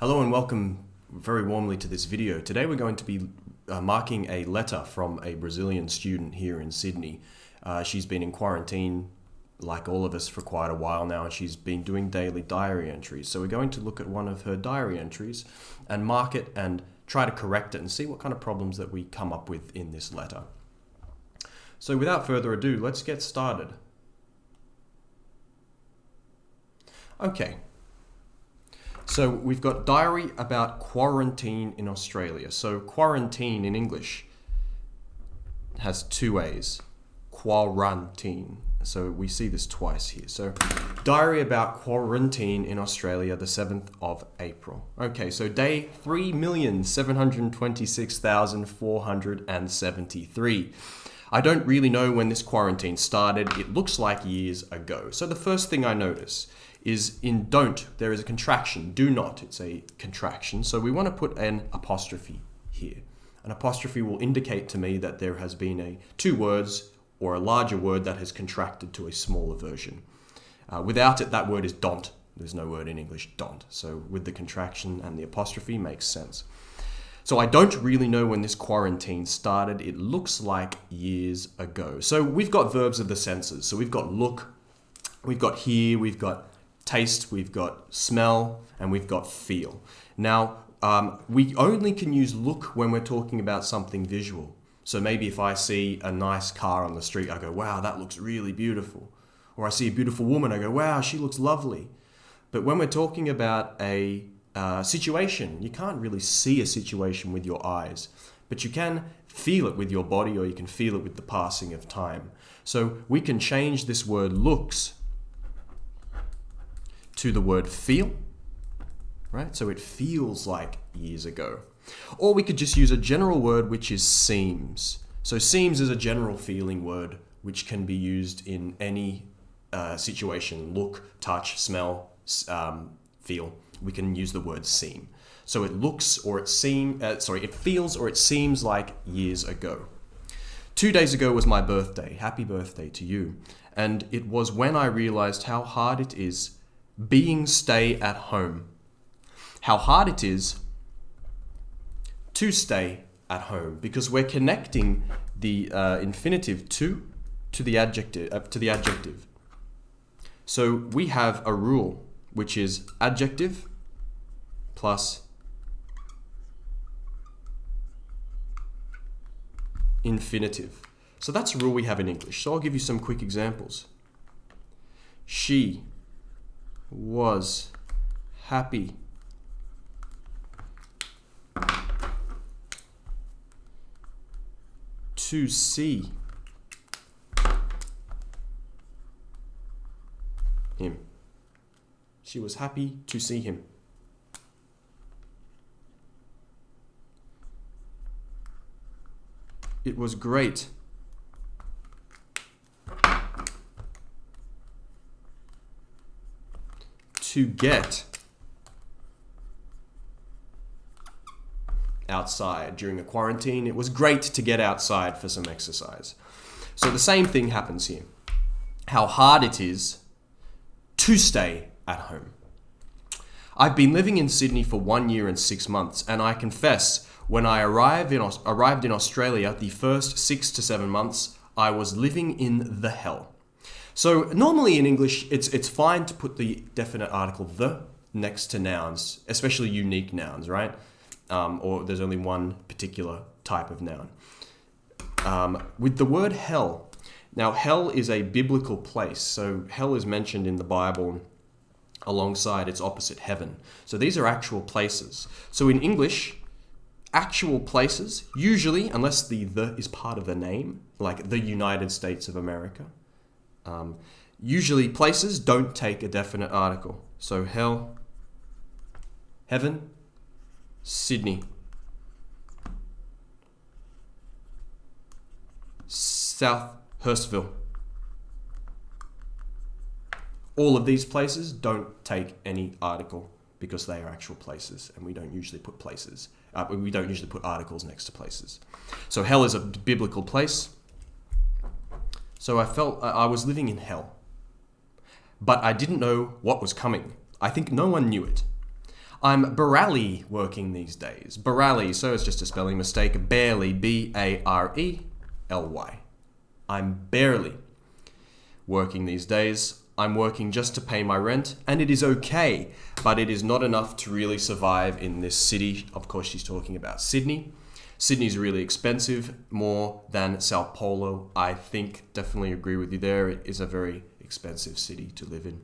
Hello and welcome very warmly to this video. Today we're going to be marking a letter from a Brazilian student here in Sydney. She's been in quarantine like all of us for quite a while now, and she's been doing daily diary entries. So we're going to look at one of her diary entries and mark it and try to correct it and see what kind of problems that we come up with in this letter. So without further ado, let's get started. Okay. So we've got diary about quarantine in Australia. So quarantine in English has two A's. Quarantine. So we see this twice here. So diary about quarantine in Australia, the 7th of April. Okay, so day 3,726,473. I don't really know when this quarantine started. It looks like years ago. So the first thing I notice is in don't, there is a contraction. Do not, it's a contraction. So we want to put an apostrophe here. An apostrophe will indicate to me that there has been two words or a larger word that has contracted to a smaller version. Without it, that word is don't. There's no word in English, don't. So with the contraction and the apostrophe makes sense. So I don't really know when this quarantine started. It looks like years ago. So we've got verbs of the senses. So we've got look, we've got hear, we've got taste, we've got smell, and we've got feel. Now, we only can use look when we're talking about something visual. So maybe if I see a nice car on the street, I go, wow, that looks really beautiful. Or I see a beautiful woman, I go, wow, she looks lovely. But when we're talking about a situation, you can't really see a situation with your eyes, but you can feel it with your body, or you can feel it with the passing of time. So we can change this word looks to the word feel, right? So it feels like years ago. Or we could just use a general word, which is seems. So seems is a general feeling word, which can be used in any situation. Look, touch, smell, feel. We can use the word seem. So it looks or it it feels or it seems like years ago. 2 days ago was my birthday. Happy birthday to you. And it was when I realized how hard it is being stay at home. How hard it is to stay at home, because we're connecting the infinitive to the adjective. So we have a rule, which is adjective plus infinitive. So that's a rule we have in English. So I'll give you some quick examples. She was happy to see him. She was happy to see him. It was great to get outside during the quarantine. It was great to get outside for some exercise. So the same thing happens here. How hard it is to stay at home. I've been living in Sydney for 1 year and 6 months, and I confess, when I arrived in Australia, the first 6 to 7 months, I was living in the hell. So normally in English, it's fine to put the definite article the next to nouns, especially unique nouns, right? Or there's only one particular type of noun. With the word hell, now hell is a biblical place. So hell is mentioned in the Bible alongside its opposite, heaven. So these are actual places. So in English, actual places, usually, unless the is part of the name, like the United States of America, usually places don't take a definite article. So hell, heaven, Sydney, South Hurstville. All of these places don't take any article because they are actual places, and we don't usually put places. We don't usually put articles next to places. So hell is a biblical place. So I felt I was living in hell, but I didn't know what was coming. I think no one knew it. I'm barely working these days. Barely, so it's just a spelling mistake. Barely, B-A-R-E-L-Y. I'm barely working these days. I'm working just to pay my rent, and it is okay, but it is not enough to really survive in this city. Of course, she's talking about Sydney. Sydney's really expensive, more than Sao Paulo. I think, definitely agree with you there. It is a very expensive city to live in.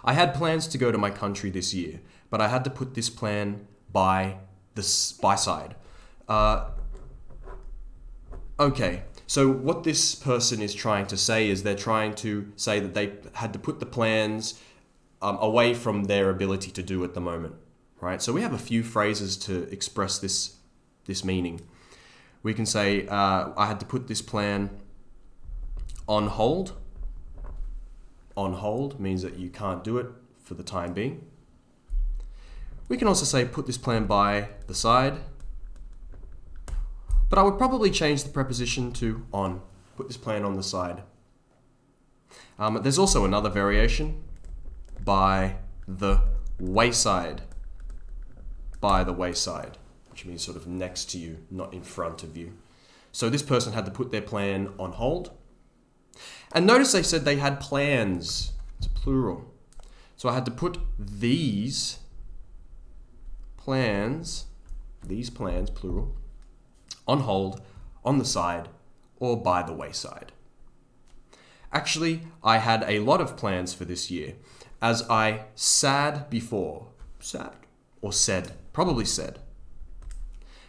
I had plans to go to my country this year, but I had to put this plan by side. Okay, so what this person is trying to say is they're trying to say that they had to put the plans away from their ability to do at the moment, right? So we have a few phrases to express this meaning. We can say, I had to put this plan on hold. On hold means that you can't do it for the time being. We can also say put this plan by the side, but I would probably change the preposition to on. Put this plan on the side. There's also another variation, by the wayside. By the wayside, which means sort of next to you, not in front of you. So this person had to put their plan on hold. And notice they said they had plans. It's plural. So I had to put these plans, plural, on hold, on the side, or by the wayside. Actually, I had a lot of plans for this year. As I said before, probably said.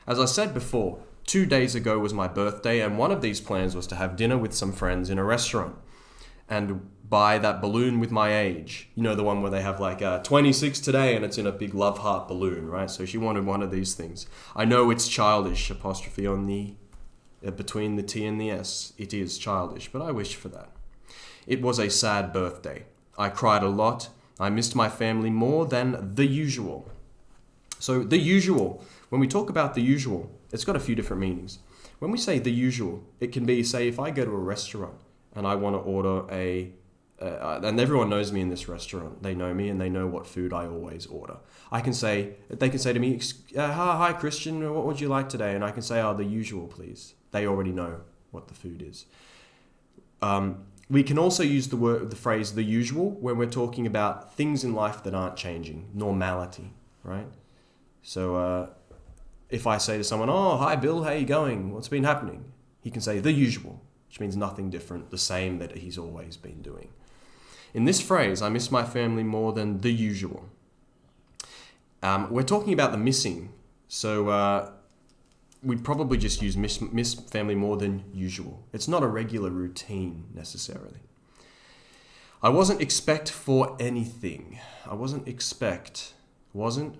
As I said before, 2 days ago was my birthday, and one of these plans was to have dinner with some friends in a restaurant and buy that balloon with my age. You know, the one where they have like 26 today and it's in a big love heart balloon, right? So she wanted one of these things. I know it's childish, apostrophe on the, between the T and the S. It is childish, but I wish for that. It was a sad birthday. I cried a lot. I missed my family more than the usual. So the usual, when we talk about the usual, it's got a few different meanings. When we say the usual, it can be, say, if I go to a restaurant and I want to order and everyone knows me in this restaurant. They know me and they know what food I always order. They can say to me, hi Christian, what would you like today? And I can say, the usual, please. They already know what the food is. We can also use the phrase the usual when we're talking about things in life that aren't changing, normality, right? So if I say to someone, hi Bill, how you going? What's been happening? He can say the usual, which means nothing different, the same that he's always been doing. In this phrase, I miss my family more than the usual. We're talking about the missing, so we'd probably just use miss family more than usual. It's not a regular routine necessarily. I wasn't expect for anything. Wasn't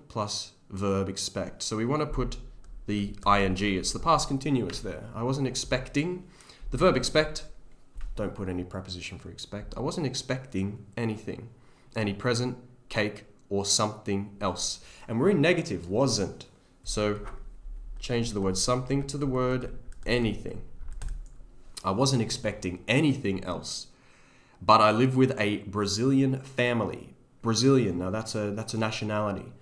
plus verb expect. So we want to put the ing, it's the past continuous there. I wasn't expecting. The verb expect, don't put any preposition for expect. I wasn't expecting anything. Any present, cake, or something else. And we're in negative, wasn't. So change the word something to the word anything. I wasn't expecting anything else. But I live with a Brazilian family. Brazilian, now that's a nationality.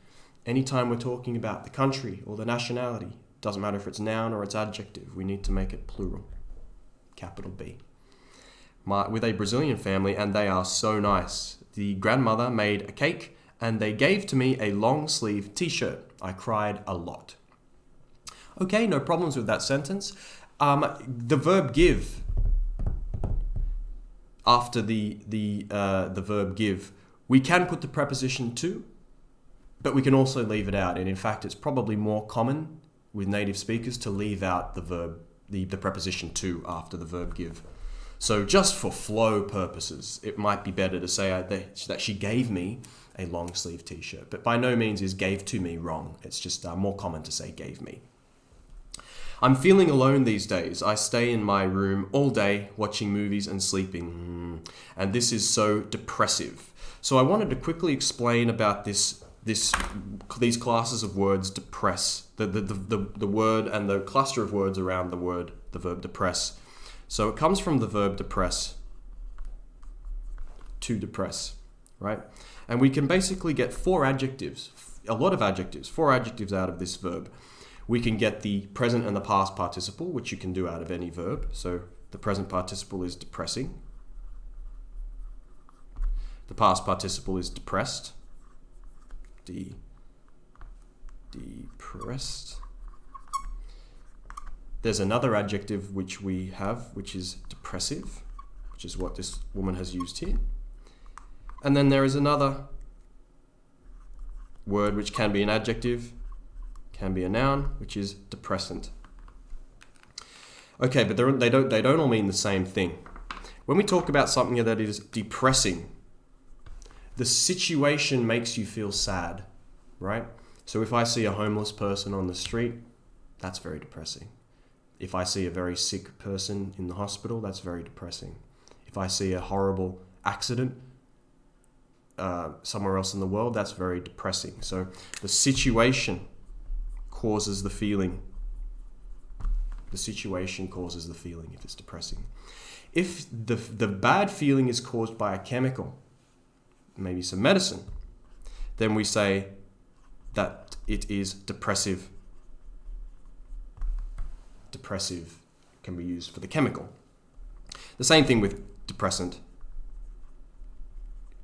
Anytime we're talking about the country or the nationality, doesn't matter if it's noun or it's adjective, we need to make it plural. Capital B. With a Brazilian family, and they are so nice. The grandmother made a cake and they gave to me a long sleeve t-shirt. I cried a lot. Okay, no problems with that sentence. The verb give, after the verb give, we can put the preposition to, but we can also leave it out. And in fact, it's probably more common with native speakers to leave out the verb, the preposition to after the verb give. So just for flow purposes, it might be better to say that she gave me a long sleeve t-shirt, but by no means is gave to me wrong. It's just more common to say gave me. I'm feeling alone these days. I stay in my room all day watching movies and sleeping. And this is so depressive. So I wanted to quickly explain about these classes of words depress, the word and the cluster of words around the verb depress. So it comes from the verb depress, to depress, right? And we can basically get 4 adjectives a lot of adjectives, 4 adjectives out of this verb. We can get the present and the past participle, which you can do out of any verb. So the present participle is depressing. The past participle is depressed. Depressed. There's another adjective which we have, which is depressive, which is what this woman has used here. And then there is another word which can be an adjective, can be a noun, which is depressant. Okay, but they don't all mean the same thing. When we talk about something that is depressing, the situation makes you feel sad, right? So if I see a homeless person on the street, that's very depressing. If I see a very sick person in the hospital, that's very depressing. If I see a horrible accident somewhere else in the world, that's very depressing. So the situation causes the feeling. The situation causes the feeling if it's depressing. If the bad feeling is caused by a chemical, maybe some medicine, then we say that it is depressive. Depressive can be used for the chemical. The same thing with depressant.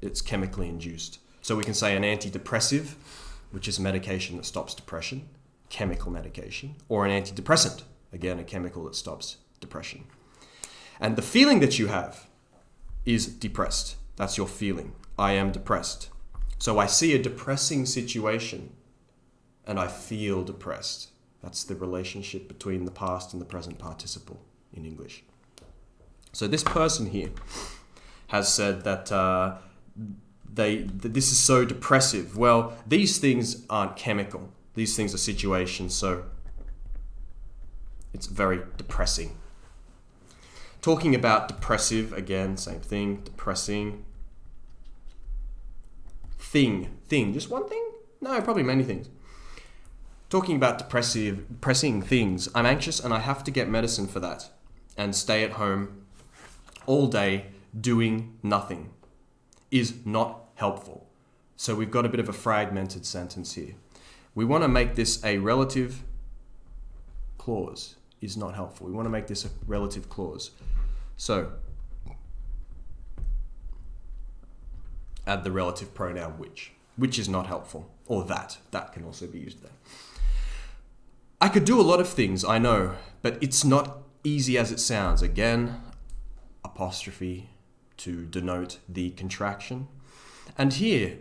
It's chemically induced. So we can say an antidepressive, which is medication that stops depression, chemical medication, or an antidepressant, again, a chemical that stops depression. And the feeling that you have is depressed. That's your feeling. I am depressed. So I see a depressing situation and I feel depressed. That's the relationship between the past and the present participle in English. So this person here has said that this is so depressive. Well, these things aren't chemical. These things are situations, so it's very depressing. Talking about depressive, again, same thing, depressing. Thing, just one thing? No, probably many things. Talking about depressing things, I'm anxious and I have to get medicine for that and stay at home all day doing nothing is not helpful. So we've got a bit of a fragmented sentence here. We want to make this a relative clause, is not helpful. We want to make this a relative clause. So add the relative pronoun which is not helpful, or that can also be used there. I could do a lot of things, I know, but it's not easy as it sounds. Again, apostrophe to denote the contraction. And here,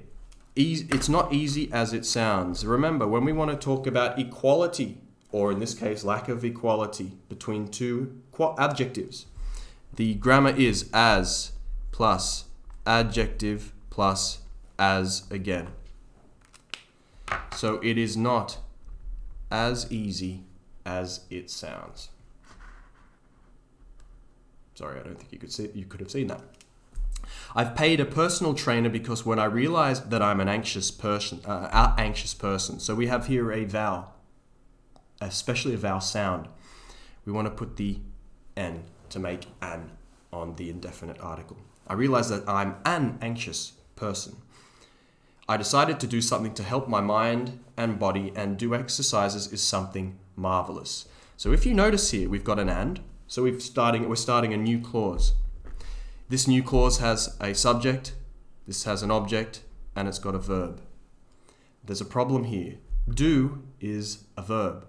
it's not easy as it sounds. Remember, when we want to talk about equality, or in this case, lack of equality between two adjectives, the grammar is as plus adjective plus as again. So it is not as easy as it sounds. Sorry, I don't think you could have seen that. I've paid a personal trainer because when I realized that I'm an anxious person. So we have here a vowel, especially a vowel sound. We want to put the N to make an on the indefinite article. I realized that I'm an anxious person. I decided to do something to help my mind and body, and do exercises is something marvelous. So if you notice here, we've got an and. So we're starting a new clause. This new clause has a subject, this has an object, and it's got a verb. There's a problem here. Do is a verb,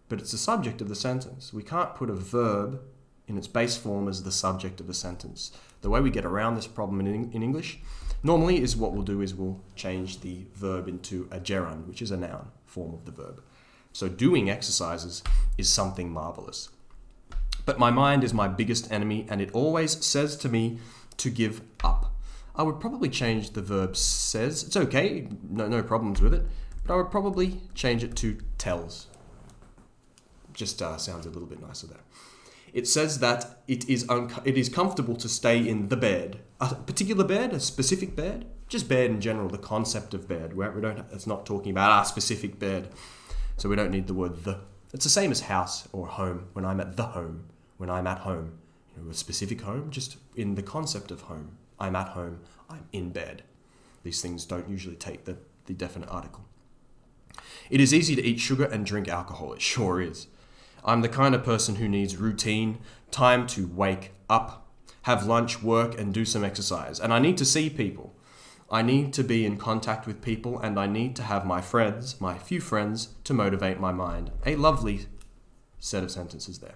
but it's the subject of the sentence. We can't put a verb in its base form as the subject of the sentence. The way we get around this problem in English normally is what we'll do is we'll change the verb into a gerund, which is a noun form of the verb. So doing exercises is something marvelous. But my mind is my biggest enemy, and it always says to me to give up. I would probably change the verb says. It's okay, no problems with it, but I would probably change it to tells. Just sounds a little bit nicer there. It says that it is comfortable to stay in the bed. A particular bed, a specific bed, just bed in general, the concept of bed. It's not talking about a specific bed, so we don't need the word the. It's the same as house or home. When I'm at the home, when I'm at home, a specific home, just in the concept of home. I'm at home, I'm in bed. These things don't usually take the definite article. It is easy to eat sugar and drink alcohol. It sure is. I'm the kind of person who needs routine, time to wake up, have lunch, work, and do some exercise. And I need to see people. I need to be in contact with people, and I need to have my friends, my few friends, to motivate my mind. A lovely set of sentences there.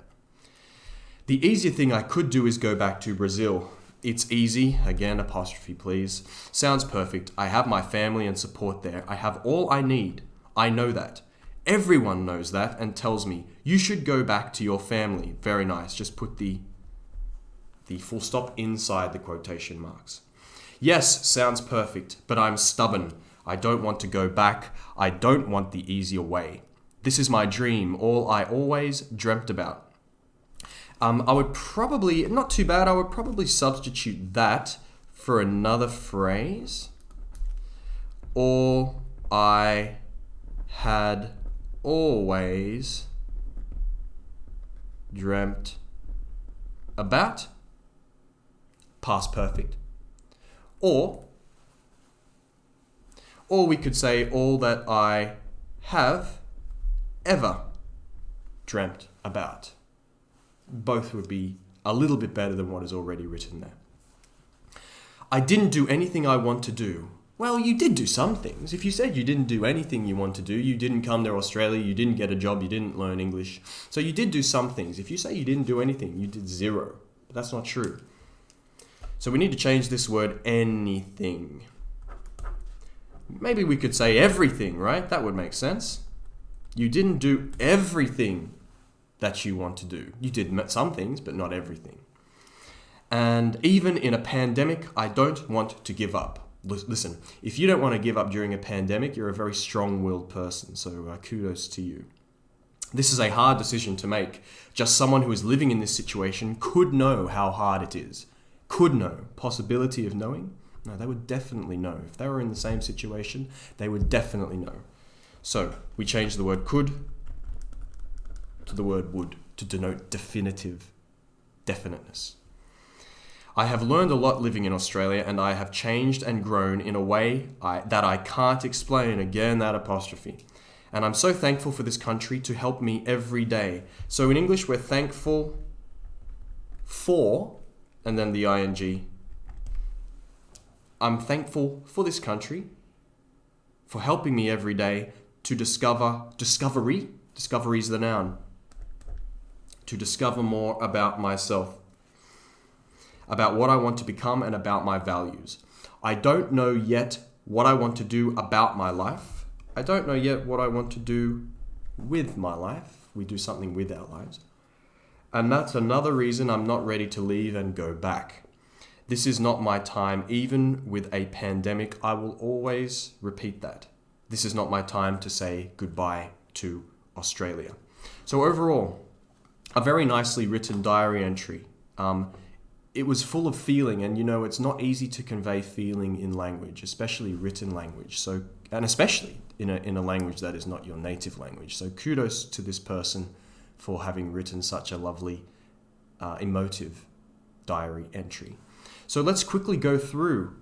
The easier thing I could do is go back to Brazil. It's easy, again, apostrophe please. Sounds perfect. I have my family and support there. I have all I need. I know that. Everyone knows that and tells me, you should go back to your family. Very nice. Just put the full stop inside the quotation marks. Yes, sounds perfect, but I'm stubborn. I don't want to go back. I don't want the easier way. This is my dream, all I always dreamt about. I would probably, not too bad, I would probably substitute that for another phrase. All I had always dreamt about. Past perfect. Or we could say all that I have ever dreamt about. Both would be a little bit better than what is already written there. I didn't do anything I want to do. Well, you did do some things. If you said you didn't do anything you want to do, you didn't come to Australia, you didn't get a job, you didn't learn English. So you did do some things. If you say you didn't do anything, you did zero. But that's not true. So we need to change this word anything. Maybe we could say everything, right? That would make sense. You didn't do everything that you want to do. You did some things, but not everything. And even in a pandemic, I don't want to give up. Listen, if you don't want to give up during a pandemic, you're a very strong-willed person, so kudos to you. This is a hard decision to make. Just someone who is living in this situation could know how hard it is. Could know. Possibility of knowing? No, they would definitely know. If they were in the same situation, they would definitely know. So, we change the word could to the word would to denote definiteness. I have learned a lot living in Australia, and I have changed and grown in a way that I can't explain. Again, that apostrophe. And I'm so thankful for this country to help me every day. So in English, we're thankful for, and then the ing. I'm thankful for this country for helping me every day to discovery is the noun, to discover more about myself, about what I want to become and about my values. I don't know yet what I want to do about my life. I don't know yet what I want to do with my life. We do something with our lives. And that's another reason I'm not ready to leave and go back. This is not my time. Even with a pandemic, I will always repeat that. This is not my time to say goodbye to Australia. So overall, a very nicely written diary entry. It was full of feeling, and it's not easy to convey feeling in language, especially written language. So, and especially in a language that is not your native language. So kudos to this person for having written such a lovely, emotive diary entry. So let's quickly go through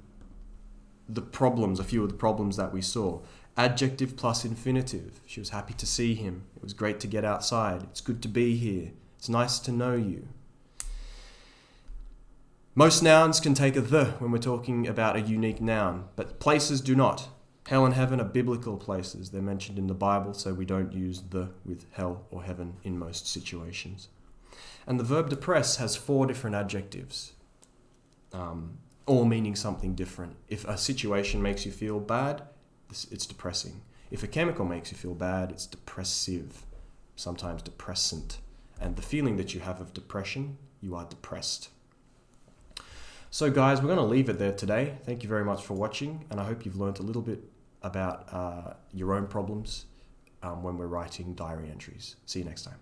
a few of the problems that we saw. Adjective plus infinitive. She was happy to see him. It was great to get outside. It's good to be here. It's nice to know you. Most nouns can take a the when we're talking about a unique noun, but places do not. Hell and heaven are biblical places. They're mentioned in the Bible, so we don't use the with hell or heaven in most situations. And the verb depress has 4 different adjectives, all meaning something different. If a situation makes you feel bad, it's depressing. If a chemical makes you feel bad, it's depressive, sometimes depressant. And the feeling that you have of depression, you are depressed. So guys, we're going to leave it there today. Thank you very much for watching, and I hope you've learned a little bit about your own problems when we're writing diary entries. See you next time.